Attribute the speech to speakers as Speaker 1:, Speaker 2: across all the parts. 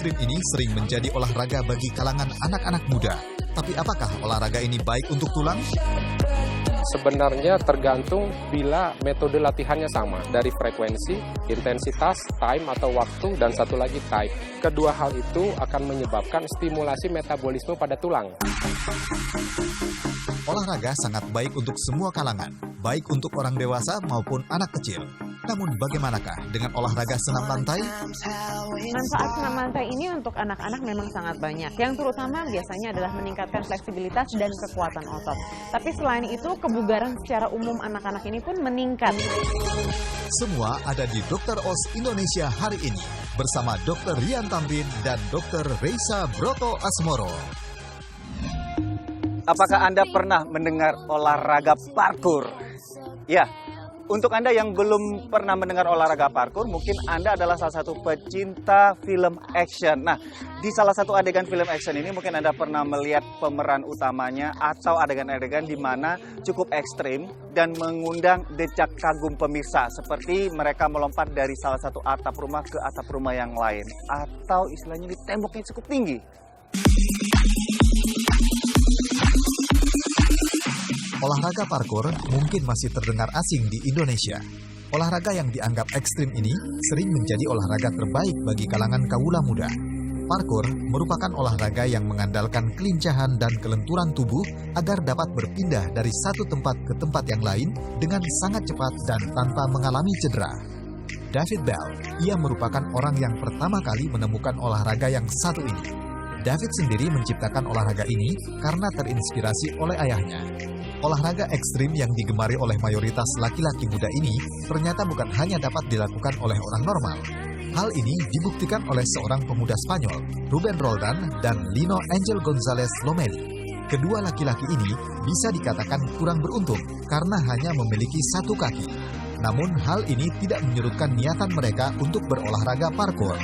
Speaker 1: ekstrim ini sering menjadi olahraga bagi kalangan anak-anak muda. Tapi apakah olahraga ini baik untuk tulang?
Speaker 2: Sebenarnya tergantung bila metode latihannya sama, dari frekuensi, intensitas, time atau waktu, dan satu lagi type. Kedua hal itu akan menyebabkan stimulasi metabolisme pada tulang.
Speaker 1: Olahraga sangat baik untuk semua kalangan, baik untuk orang dewasa maupun anak kecil. Namun bagaimanakah dengan olahraga senam lantai?
Speaker 3: Manfaat senam lantai ini untuk anak-anak memang sangat banyak. Yang terutama biasanya adalah meningkatkan fleksibilitas dan kekuatan otot. Tapi selain itu, kebugaran secara umum anak-anak ini pun meningkat.
Speaker 1: Semua ada di Dr. Oz Indonesia hari ini bersama Dr. Rian Tamrin dan Dr. Reisa Broto Asmoro.
Speaker 4: Apakah Anda pernah mendengar olahraga parkur? Ya, untuk Anda yang belum pernah mendengar olahraga parkur, mungkin Anda adalah salah satu pecinta film action. Nah, di salah satu adegan film action ini mungkin Anda pernah melihat pemeran utamanya atau adegan-adegan di mana cukup ekstrim dan mengundang decak kagum pemirsa. Seperti mereka melompat dari salah satu atap rumah ke atap rumah yang lain. Atau istilahnya di temboknya cukup tinggi.
Speaker 1: Olahraga parkur mungkin masih terdengar asing di Indonesia. Olahraga yang dianggap ekstrim ini sering menjadi olahraga terbaik bagi kalangan kaula muda. Parkur merupakan olahraga yang mengandalkan kelincahan dan kelenturan tubuh agar dapat berpindah dari satu tempat ke tempat yang lain dengan sangat cepat dan tanpa mengalami cedera. David Bell, ia merupakan orang yang pertama kali menemukan olahraga yang satu ini. David sendiri menciptakan olahraga ini karena terinspirasi oleh ayahnya. Olahraga ekstrim yang digemari oleh mayoritas laki-laki muda ini ternyata bukan hanya dapat dilakukan oleh orang normal. Hal ini dibuktikan oleh seorang pemuda Spanyol, Ruben Roldan dan Lino Angel González Lomeli. Kedua laki-laki ini bisa dikatakan kurang beruntung karena hanya memiliki satu kaki. Namun hal ini tidak menyurutkan niatan mereka untuk berolahraga parkur.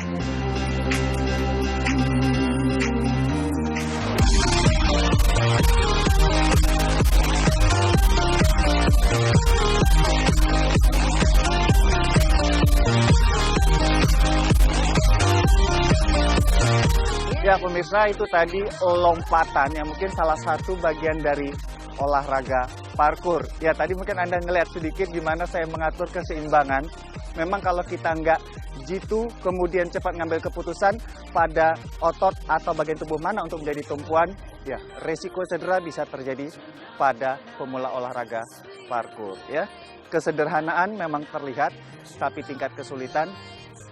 Speaker 4: Ya pemirsa, itu tadi lompatan yang mungkin salah satu bagian dari olahraga parkur. Ya tadi mungkin Anda ngelihat sedikit gimana saya mengatur keseimbangan. Memang kalau kita nggak jitu kemudian cepat ngambil keputusan pada otot atau bagian tubuh mana untuk menjadi tumpuan, ya resiko cedera bisa terjadi pada pemula olahraga parkur. Ya kesederhanaan memang terlihat, tapi tingkat kesulitan,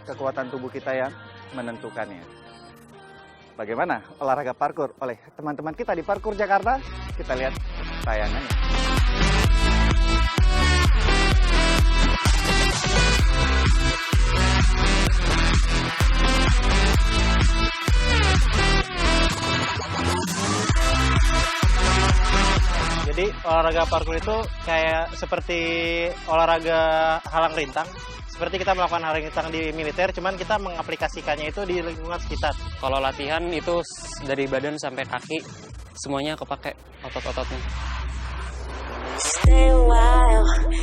Speaker 4: kekuatan tubuh kita yang menentukannya. Bagaimana olahraga parkur oleh teman-teman kita di Parkur Jakarta? Kita lihat tayangannya.
Speaker 5: Jadi olahraga parkur itu kayak seperti olahraga halang rintang. Seperti kita melakukan halang rintang di militer, cuman kita mengaplikasikannya itu di lingkungan sekitar.
Speaker 6: Kalau latihan itu dari badan sampai kaki, semuanya kepake otot-ototnya.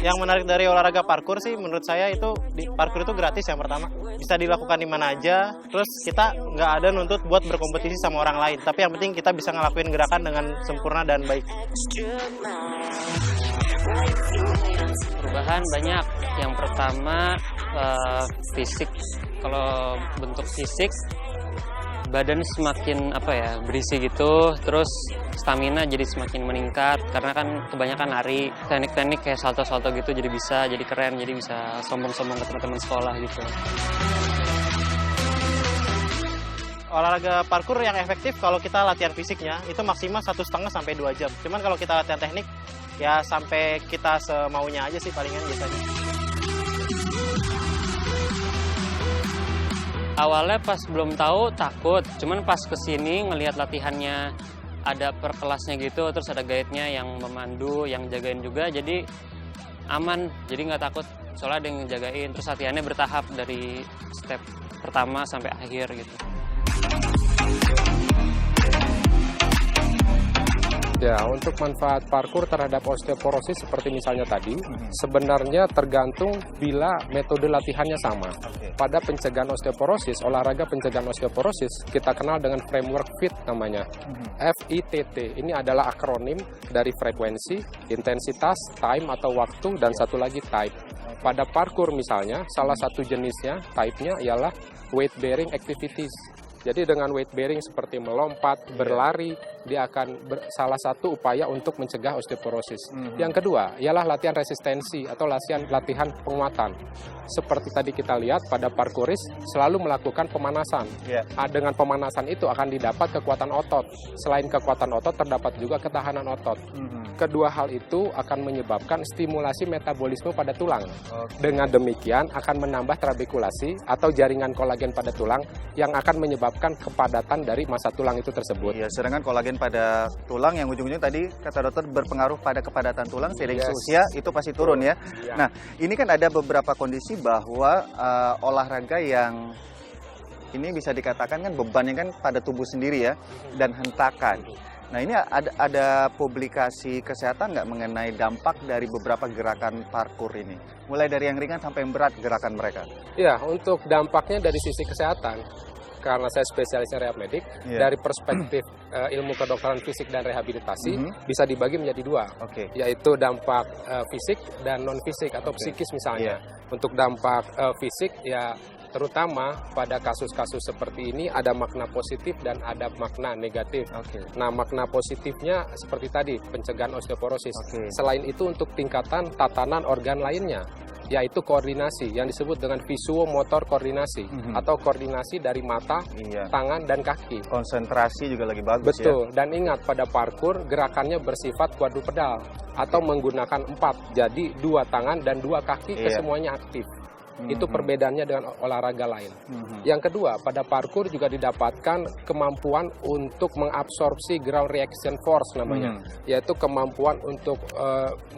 Speaker 5: Yang menarik dari olahraga parkur sih menurut saya itu, parkur itu gratis yang pertama. Bisa dilakukan di mana aja, terus kita nggak ada nuntut buat berkompetisi sama orang lain. Tapi yang penting kita bisa ngelakuin gerakan dengan sempurna dan baik.
Speaker 6: Perubahan banyak. Yang pertama fisik. Kalau bentuk fisik, badan semakin berisi gitu. Terus stamina jadi semakin meningkat karena kan kebanyakan lari. Teknik-teknik kayak salto-salto gitu jadi keren, jadi bisa sombong-sombong ke teman-teman sekolah gitu.
Speaker 5: Olahraga parkur yang efektif kalau kita latihan fisiknya itu maksimal 1,5 sampai 2 jam. Cuman kalau kita latihan teknik ya sampai kita semaunya aja sih palingan biasanya.
Speaker 6: Awalnya pas belum tahu takut, cuman pas kesini ngelihat latihannya ada per kelasnya gitu, terus ada guide-nya yang memandu, yang jagain juga, jadi aman, jadi nggak takut. Soalnya ada yang jagain, terus latihannya bertahap dari step pertama sampai akhir gitu.
Speaker 2: Ya, untuk manfaat parkour terhadap osteoporosis seperti misalnya tadi, sebenarnya tergantung bila metode latihannya sama. Pada pencegahan osteoporosis, olahraga pencegahan osteoporosis, kita kenal dengan framework FIT namanya. FITT, ini adalah akronim dari frekuensi, intensitas, time atau waktu, dan satu lagi type. Pada parkour misalnya, salah satu jenisnya, type-nya ialah weight bearing activities. Jadi dengan weight bearing seperti melompat, berlari, dia akan salah satu upaya untuk mencegah osteoporosis. Yang kedua ialah latihan resistensi atau latihan penguatan. Seperti tadi kita lihat pada parkouris selalu melakukan pemanasan. Dengan pemanasan itu akan didapat kekuatan otot. Selain kekuatan otot terdapat juga ketahanan otot. Kedua hal itu akan menyebabkan stimulasi metabolisme pada tulang. Dengan demikian akan menambah trabekulasi atau jaringan kolagen pada tulang yang akan menyebabkan kepadatan dari massa tulang itu tersebut.
Speaker 4: Iya, sedangkan kolagen pada tulang yang ujung-ujungnya tadi kata dokter berpengaruh pada kepadatan tulang seiring usia itu pasti turun ya. Nah, ini kan ada beberapa kondisi bahwa olahraga yang ini bisa dikatakan kan bebannya kan pada tubuh sendiri ya dan hentakan. Nah, ini ada publikasi kesehatan nggak mengenai dampak dari beberapa gerakan parkour ini? Mulai dari yang ringan sampai yang berat gerakan mereka.
Speaker 2: Ya, untuk dampaknya dari sisi kesehatan, karena saya spesialisnya rehab medik, dari perspektif ilmu kedokteran fisik dan rehabilitasi bisa dibagi menjadi dua, yaitu dampak fisik dan non fisik atau psikis misalnya. Untuk dampak fisik ya terutama pada kasus-kasus seperti ini ada makna positif dan ada makna negatif. Nah, makna positifnya seperti tadi pencegahan osteoporosis. Selain itu untuk tingkatan tatanan organ lainnya, yaitu koordinasi yang disebut dengan visuomotor koordinasi atau koordinasi dari mata, tangan dan kaki.
Speaker 4: Konsentrasi juga lagi bagus.
Speaker 2: Betul. Dan ingat pada parkour gerakannya bersifat quadrupedal atau menggunakan 4. Jadi 2 tangan dan 2 kaki kesemuanya aktif. Itu perbedaannya dengan olahraga lain. Yang kedua, pada parkour juga didapatkan kemampuan untuk mengabsorpsi ground reaction force namanya, yaitu kemampuan untuk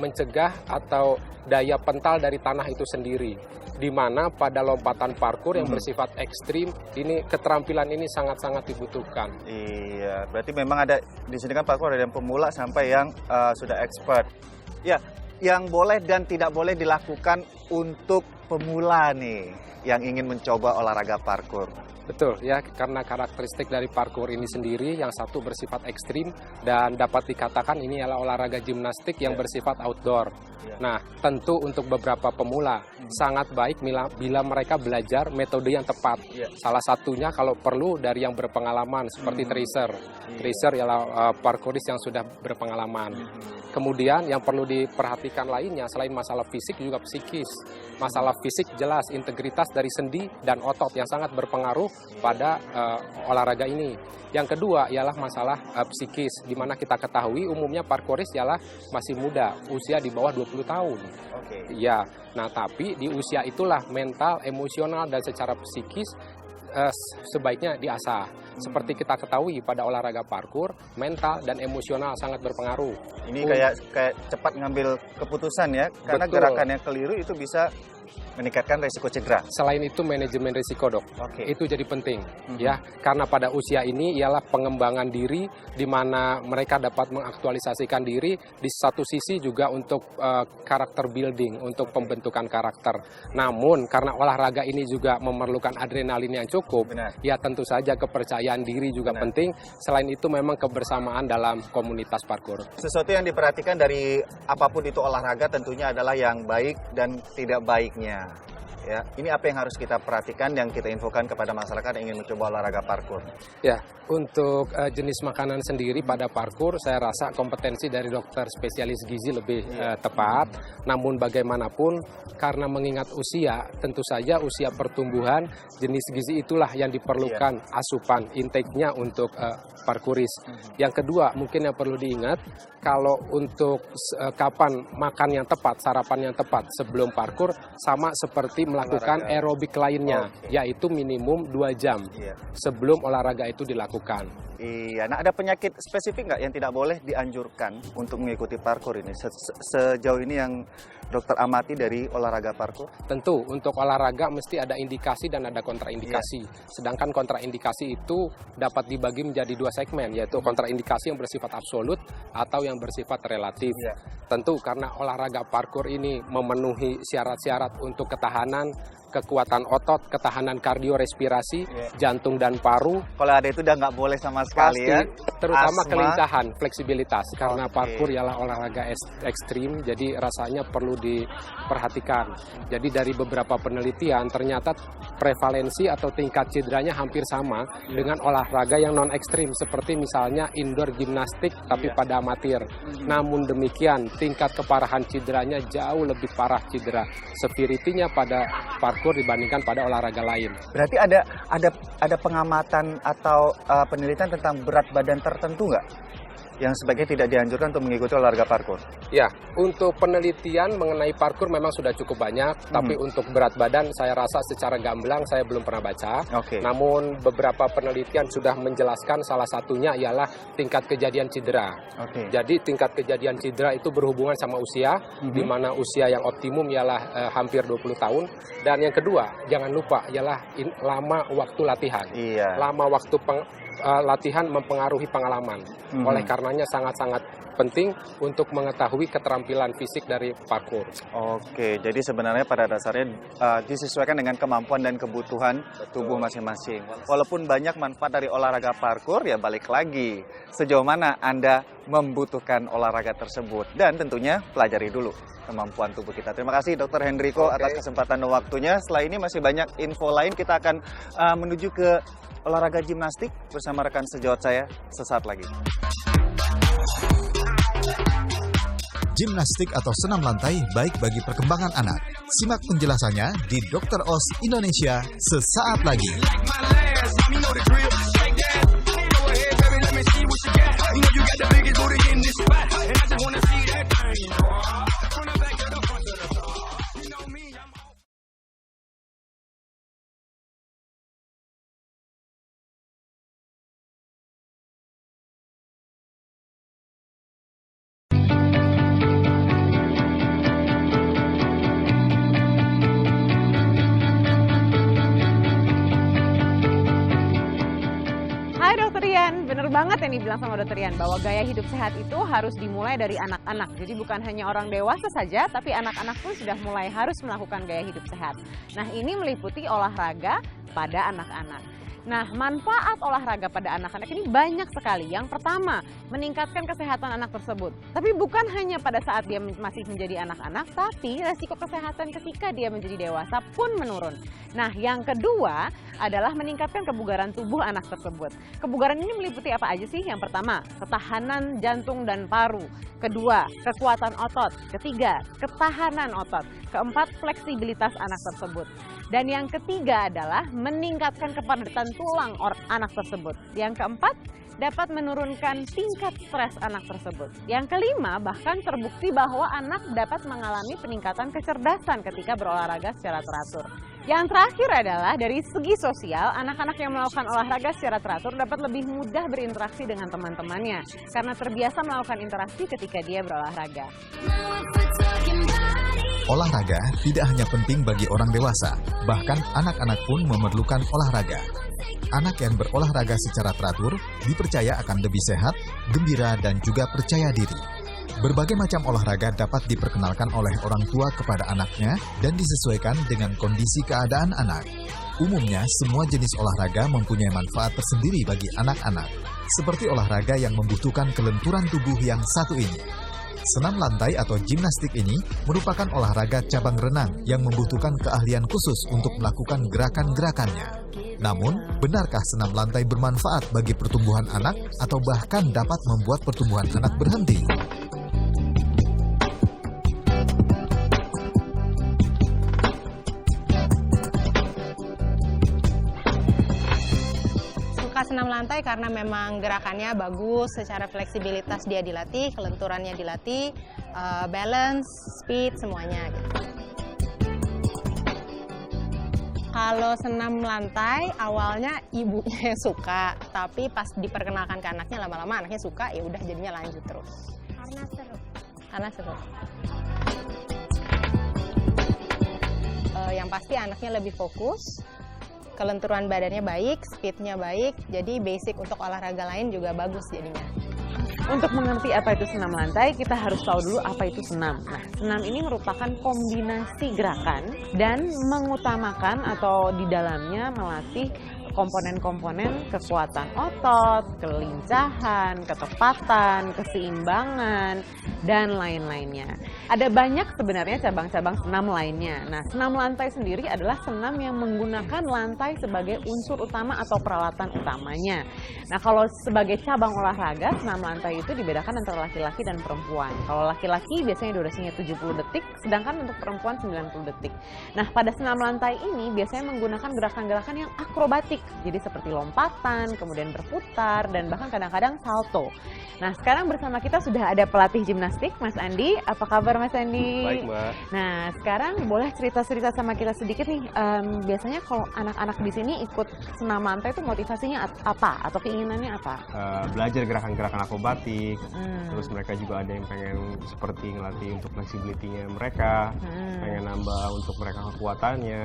Speaker 2: mencegah atau daya pental dari tanah itu sendiri. Di mana pada lompatan parkour yang bersifat ekstrim, ini keterampilan ini sangat-sangat dibutuhkan.
Speaker 4: Iya, berarti memang ada di sini kan parkour ada yang pemula sampai yang sudah expert. Ya, yang boleh dan tidak boleh dilakukan untuk pemula nih yang ingin mencoba olahraga parkour.
Speaker 2: Betul ya, karena karakteristik dari parkour ini sendiri yang satu bersifat ekstrim dan dapat dikatakan ini adalah olahraga gimnastik yang bersifat outdoor. Nah, tentu untuk beberapa pemula sangat baik bila mereka belajar metode yang tepat. Salah satunya kalau perlu dari yang berpengalaman seperti tracer. Tracer ialah parkouris yang sudah berpengalaman. Kemudian yang perlu diperhatikan lainnya selain masalah fisik juga psikis. Masalah fisik jelas integritas dari sendi dan otot yang sangat berpengaruh pada olahraga ini. Yang kedua ialah masalah psikis, di mana kita ketahui umumnya parkouris ialah masih muda, usia di bawah 20 tahun. Ya, nah tapi di usia itulah mental, emosional dan secara psikis sebaiknya diasah. Seperti kita ketahui pada olahraga parkour, mental dan emosional sangat berpengaruh.
Speaker 4: Ini kayak cepat ngambil keputusan ya, karena gerakan yang keliru itu bisa meningkatkan risiko cedera.
Speaker 2: Selain itu manajemen risiko dok, itu jadi penting ya, karena pada usia ini ialah pengembangan diri di mana mereka dapat mengaktualisasikan diri, di satu sisi juga untuk karakter building, untuk pembentukan karakter. Namun karena olahraga ini juga memerlukan adrenalin yang cukup, ya tentu saja kepercayaan diri juga penting. Selain itu memang kebersamaan dalam komunitas parkour.
Speaker 4: Sesuatu yang diperhatikan dari apapun itu olahraga tentunya adalah yang baik dan tidak baiknya. Ya, ini apa yang harus kita perhatikan yang kita infokan kepada masyarakat yang ingin mencoba olahraga parkour?
Speaker 2: Ya, untuk jenis makanan sendiri pada parkour saya rasa kompetensi dari dokter spesialis gizi lebih tepat. Namun bagaimanapun karena mengingat usia, tentu saja usia pertumbuhan jenis gizi itulah yang diperlukan asupan intake-nya untuk parkouris. Yang kedua mungkin yang perlu diingat kalau untuk kapan makan yang tepat, sarapan yang tepat sebelum parkour sama seperti melakukan aerobik lainnya, yaitu minimum 2 jam sebelum olahraga itu dilakukan.
Speaker 4: Iya, nah ada penyakit spesifik nggak yang tidak boleh dianjurkan untuk mengikuti parkour ini? Sejauh ini yang dokter amati dari olahraga parkour?
Speaker 2: Tentu, untuk olahraga mesti ada indikasi dan ada kontraindikasi. Sedangkan kontraindikasi itu dapat dibagi menjadi 2 segmen, yaitu kontraindikasi yang bersifat absolut atau yang bersifat relatif. Tentu karena olahraga parkour ini memenuhi syarat-syarat untuk ketahanan, kekuatan otot, ketahanan kardiorespirasi, jantung dan paru.
Speaker 4: Kalau ada itu udah nggak boleh sama sekali
Speaker 2: Pasti,
Speaker 4: ya.
Speaker 2: terutama
Speaker 4: Asma.
Speaker 2: kelincahan, fleksibilitas. Karena parkour ialah olahraga ekstrim, jadi rasanya perlu diperhatikan. Jadi dari beberapa penelitian, ternyata prevalensi atau tingkat cederanya hampir sama dengan olahraga yang non ekstrim, seperti misalnya indoor gimnastik tapi pada amatir. Namun demikian, tingkat keparahan cederanya jauh lebih parah cedera severity-nya pada parkour dibandingkan pada olahraga lain.
Speaker 4: Berarti ada pengamatan atau penelitian tentang berat badan tertentu nggak yang sebaiknya tidak dianjurkan untuk mengikuti olahraga parkour?
Speaker 2: Ya, untuk penelitian mengenai parkour memang sudah cukup banyak, tapi untuk berat badan saya rasa secara gamblang saya belum pernah baca. Namun beberapa penelitian sudah menjelaskan salah satunya ialah tingkat kejadian cedera. Jadi tingkat kejadian cedera itu berhubungan sama usia, di mana usia yang optimum ialah hampir 20 tahun. Dan yang kedua, jangan lupa ialah lama waktu latihan. Lama waktu latihan mempengaruhi pengalaman. Oleh karenanya sangat-sangat penting untuk mengetahui keterampilan fisik dari parkour.
Speaker 4: Oke, jadi sebenarnya pada dasarnya disesuaikan dengan kemampuan dan kebutuhan tubuh masing-masing. Walaupun banyak manfaat dari olahraga parkour, ya balik lagi sejauh mana Anda membutuhkan olahraga tersebut. Dan tentunya pelajari dulu kemampuan tubuh kita. Terima kasih Dr. Hendriko atas kesempatan dan waktunya. Setelah ini masih banyak info lain, kita akan menuju ke olahraga gimnastik bersama rekan sejawat saya sesaat lagi.
Speaker 1: Gimnastik atau senam lantai baik bagi perkembangan anak. Simak penjelasannya di Dr. Oz Indonesia sesaat lagi.
Speaker 3: Bener banget yang dibilang sama Dr. Rian, bahwa gaya hidup sehat itu harus dimulai dari anak-anak. Jadi bukan hanya orang dewasa saja, tapi anak-anak pun sudah mulai harus melakukan gaya hidup sehat. Nah, ini meliputi olahraga pada anak-anak. Nah, manfaat olahraga pada anak-anak ini banyak sekali. Yang pertama, meningkatkan kesehatan anak tersebut. Tapi bukan hanya pada saat dia masih menjadi anak-anak, tapi resiko kesehatan ketika dia menjadi dewasa pun menurun. Nah, yang kedua adalah meningkatkan kebugaran tubuh anak tersebut. Kebugaran ini meliputi apa aja sih? Yang pertama, ketahanan jantung dan paru. Kedua, kekuatan otot. Ketiga, ketahanan otot. Keempat, fleksibilitas anak tersebut. Dan yang ketiga adalah meningkatkan kepadatan tulang anak tersebut. Yang keempat, dapat menurunkan tingkat stres anak tersebut. Yang kelima, bahkan terbukti bahwa anak dapat mengalami peningkatan kecerdasan ketika berolahraga secara teratur. Yang terakhir adalah dari segi sosial, anak-anak yang melakukan olahraga secara teratur dapat lebih mudah berinteraksi dengan teman-temannya karena terbiasa melakukan interaksi ketika dia berolahraga.
Speaker 1: Olahraga tidak hanya penting bagi orang dewasa, bahkan anak-anak pun memerlukan olahraga. Anak yang berolahraga secara teratur dipercaya akan lebih sehat, gembira, dan juga percaya diri. Berbagai macam olahraga dapat diperkenalkan oleh orang tua kepada anaknya dan disesuaikan dengan kondisi keadaan anak. Umumnya, semua jenis olahraga mempunyai manfaat tersendiri bagi anak-anak, seperti olahraga yang membutuhkan kelenturan tubuh yang satu ini. Senam lantai atau gimnastik ini merupakan olahraga cabang renang yang membutuhkan keahlian khusus untuk melakukan gerakan-gerakannya. Namun, benarkah senam lantai bermanfaat bagi pertumbuhan anak atau bahkan dapat membuat pertumbuhan anak berhenti?
Speaker 7: Senam lantai karena memang gerakannya bagus, secara fleksibilitas dia dilatih, kelenturannya dilatih, balance, speed, semuanya gitu. Kalau senam lantai awalnya ibunya yang suka, tapi pas diperkenalkan ke anaknya lama-lama anaknya suka, ya udah jadinya lanjut terus.
Speaker 8: Karena seru.
Speaker 7: Karena seru. Yang pasti anaknya lebih fokus, kelenturan badannya baik, speednya baik, jadi basic untuk olahraga lain juga bagus jadinya.
Speaker 3: Untuk mengerti apa itu senam lantai, kita harus tahu dulu apa itu senam. Nah, senam ini merupakan kombinasi gerakan dan mengutamakan atau di dalamnya melatih komponen-komponen kekuatan otot, kelincahan, ketepatan, keseimbangan, dan lain-lainnya. Ada banyak sebenarnya cabang-cabang senam lainnya. Nah, senam lantai sendiri adalah senam yang menggunakan lantai sebagai unsur utama atau peralatan utamanya. Nah, kalau sebagai cabang olahraga, senam lantai itu dibedakan antara laki-laki dan perempuan. Kalau laki-laki biasanya durasinya 70 detik, sedangkan untuk perempuan 90 detik. Nah, pada senam lantai ini biasanya menggunakan gerakan-gerakan yang akrobatik. Jadi seperti lompatan, kemudian berputar, dan bahkan kadang-kadang salto. Nah, sekarang bersama kita sudah ada pelatih gimnastik, Mas Andi. Apa kabar, Mas Andi?
Speaker 2: Baik, Mbak.
Speaker 3: Nah, sekarang boleh cerita-cerita sama kita sedikit nih. Biasanya kalau anak-anak di sini ikut senam lantai itu motivasinya apa? Atau keinginannya apa?
Speaker 9: Belajar gerakan-gerakan akrobatik. Terus mereka juga ada yang pengen seperti ngelatih untuk flexibility-nya mereka, pengen nambah untuk mereka kekuatannya.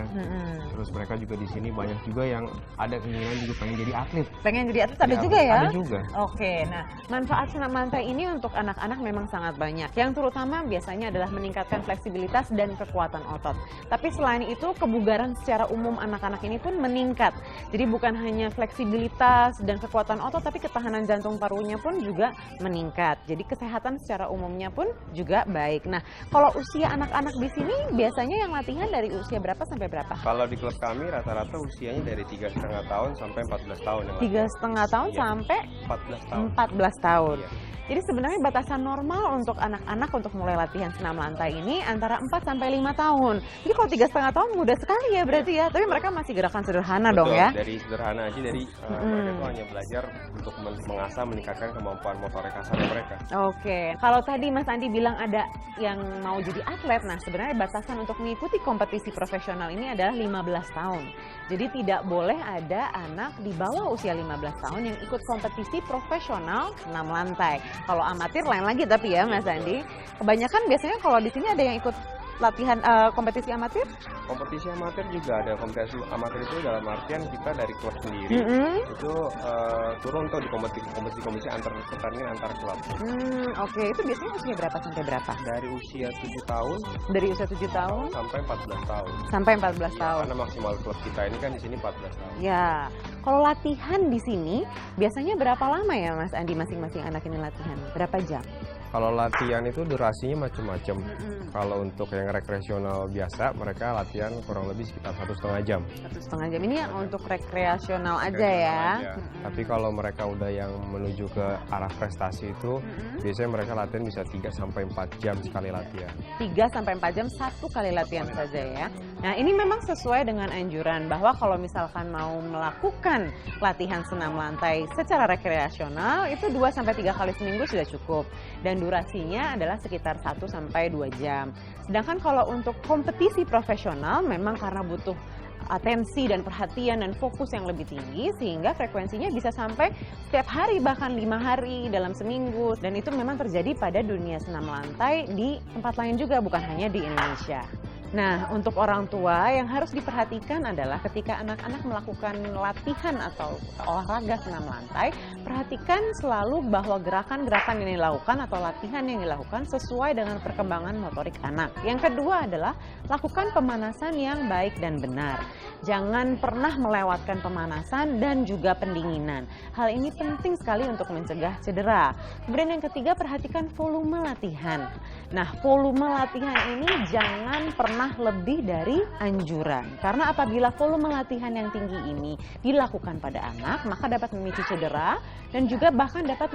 Speaker 9: Terus mereka juga di sini banyak juga yang ada keinginan juga pengen jadi atlet.
Speaker 3: Pengen jadi atlet ada juga ya?
Speaker 9: Ada juga.
Speaker 3: Oke, nah manfaat senam lantai ini untuk anak-anak memang sangat banyak. Yang terutama biasanya adalah meningkatkan fleksibilitas dan kekuatan otot. Tapi selain itu, kebugaran secara umum anak-anak ini pun meningkat. Jadi bukan hanya fleksibilitas dan kekuatan otot, tapi ketahanan jantung parunya pun juga meningkat. Jadi kesehatan secara umumnya pun juga baik. Nah, kalau usia anak-anak di sini biasanya yang latihan dari usia berapa sampai berapa?
Speaker 2: Kalau di klub kami rata-rata usianya dari 3,5 tahun sampai 14 tahun.
Speaker 3: 3,5 tahun
Speaker 2: Iya.
Speaker 3: sampai
Speaker 2: 14 tahun.
Speaker 3: 14 tahun.
Speaker 2: Iya.
Speaker 3: Jadi sebenarnya batasan normal untuk anak-anak untuk mulai latihan senam lantai ini antara 4 sampai 5 tahun. Jadi kalau 3,5 tahun mudah sekali ya berarti ya. Tapi mereka masih gerakan sederhana dong
Speaker 2: Betul,
Speaker 3: ya.
Speaker 2: dari sederhana aja, dari mereka tuh hanya belajar untuk mengasah, meningkatkan kemampuan motorik kasar mereka.
Speaker 3: Oke, kalau tadi Mas Andi bilang ada yang mau jadi atlet, nah sebenarnya batasan untuk mengikuti kompetisi profesional ini adalah 15 tahun. Jadi tidak boleh ada anak di bawah usia 15 tahun yang ikut kompetisi profesional senam lantai. Kalau amatir lain lagi tapi ya Mas Andi. Kebanyakan biasanya kalau di sini ada yang ikut latihan kompetisi amatir?
Speaker 2: Kompetisi amatir juga ada. Kompetisi amatir itu dalam artian kita dari klub sendiri itu turun tuh di kompetisi antar pertandingan antar klub.
Speaker 3: Oke, itu biasanya usia berapa sampai berapa?
Speaker 2: Dari usia 7 tahun
Speaker 3: Dari usia 7 tahun
Speaker 2: sampai 14 tahun.
Speaker 3: sampai 14 tahun.
Speaker 2: Karena maksimal klub kita ini kan di sini 14 tahun.
Speaker 3: Ya, kalau latihan di sini biasanya berapa lama ya Mas Andi masing-masing anak ini latihan? Berapa jam?
Speaker 2: Kalau latihan itu durasinya macam-macam. Kalau untuk yang rekreasional biasa, mereka latihan kurang lebih sekitar 1,5 jam.
Speaker 3: 1,5 jam ini yang untuk rekreasional aja ya.
Speaker 2: Tapi kalau mereka udah yang menuju ke arah prestasi itu, biasanya mereka latihan bisa 3 sampai 4 jam sekali latihan.
Speaker 3: 3 sampai 4 jam satu kali latihan saja ya. Nah, ini memang sesuai dengan anjuran bahwa kalau misalkan mau melakukan latihan senam lantai secara rekreasional itu 2 sampai 3 kali seminggu sudah cukup. Dan durasinya adalah sekitar 1 sampai 2 jam. Sedangkan kalau untuk kompetisi profesional memang karena butuh atensi dan perhatian dan fokus yang lebih tinggi sehingga frekuensinya bisa sampai setiap hari bahkan 5 hari dalam seminggu, dan itu memang terjadi pada dunia senam lantai di tempat lain juga, bukan hanya di Indonesia. Nah, untuk orang tua yang harus diperhatikan adalah ketika anak-anak melakukan latihan atau olahraga senam lantai, perhatikan selalu bahwa gerakan-gerakan yang dilakukan atau latihan yang dilakukan sesuai dengan perkembangan motorik anak. Yang kedua adalah lakukan pemanasan yang baik dan benar. Jangan pernah melewatkan pemanasan dan juga pendinginan. Hal ini penting sekali untuk mencegah cedera. Kemudian yang ketiga, perhatikan volume latihan. Nah, volume latihan ini jangan pernah lebih dari anjuran. Karena apabila volume latihan yang tinggi ini dilakukan pada anak, maka dapat memicu cedera dan juga bahkan dapat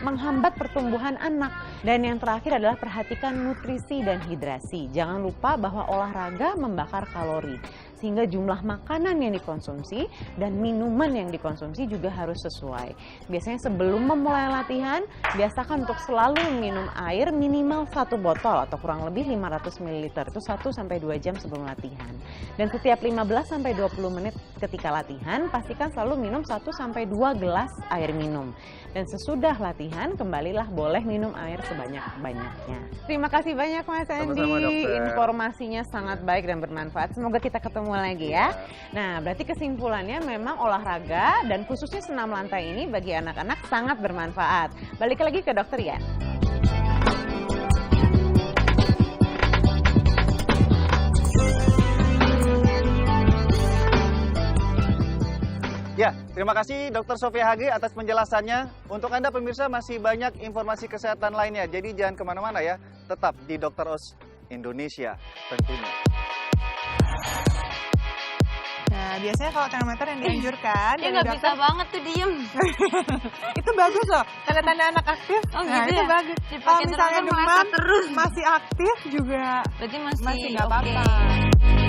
Speaker 3: menghambat pertumbuhan anak. Dan yang terakhir adalah perhatikan nutrisi dan hidrasi. Jangan lupa bahwa olahraga membakar kalori. sehingga jumlah makanan yang dikonsumsi dan minuman yang dikonsumsi juga harus sesuai. Biasanya sebelum memulai latihan, biasakan untuk selalu minum air minimal 1 botol atau kurang lebih 500 ml, itu 1-2 jam sebelum latihan. Dan setiap 15-20 menit ketika latihan, pastikan selalu minum 1-2 gelas air minum. Dan sesudah latihan, kembalilah boleh minum air sebanyak-banyaknya. Terima kasih banyak Mas Andi,
Speaker 4: Sama-sama, dokter.
Speaker 3: informasinya sangat baik dan bermanfaat. Semoga kita ketemu lagi ya. Nah, berarti kesimpulannya memang olahraga dan khususnya senam lantai ini bagi anak-anak sangat bermanfaat. Balik lagi ke dokter ya.
Speaker 4: Ya, terima kasih Dr. Sofia Hage atas penjelasannya. Untuk Anda pemirsa masih banyak informasi kesehatan lainnya, jadi jangan kemana-mana ya. Tetap di Dr. Oz Indonesia tentunya.
Speaker 8: Nah, biasanya kalau termometer yang dianjurkan
Speaker 10: Dia nggak bisa banget tuh diem.
Speaker 8: itu bagus loh, tanda-tanda anak aktif.
Speaker 10: Oh,
Speaker 8: nah,
Speaker 10: gitu
Speaker 8: itu
Speaker 10: ya?
Speaker 8: bagus.
Speaker 10: Dipakai
Speaker 8: Kalau misalnya
Speaker 10: termometer
Speaker 8: demam
Speaker 10: terus.
Speaker 8: masih aktif juga
Speaker 10: Berarti
Speaker 8: masih nggak
Speaker 10: oke.
Speaker 8: apa-apa.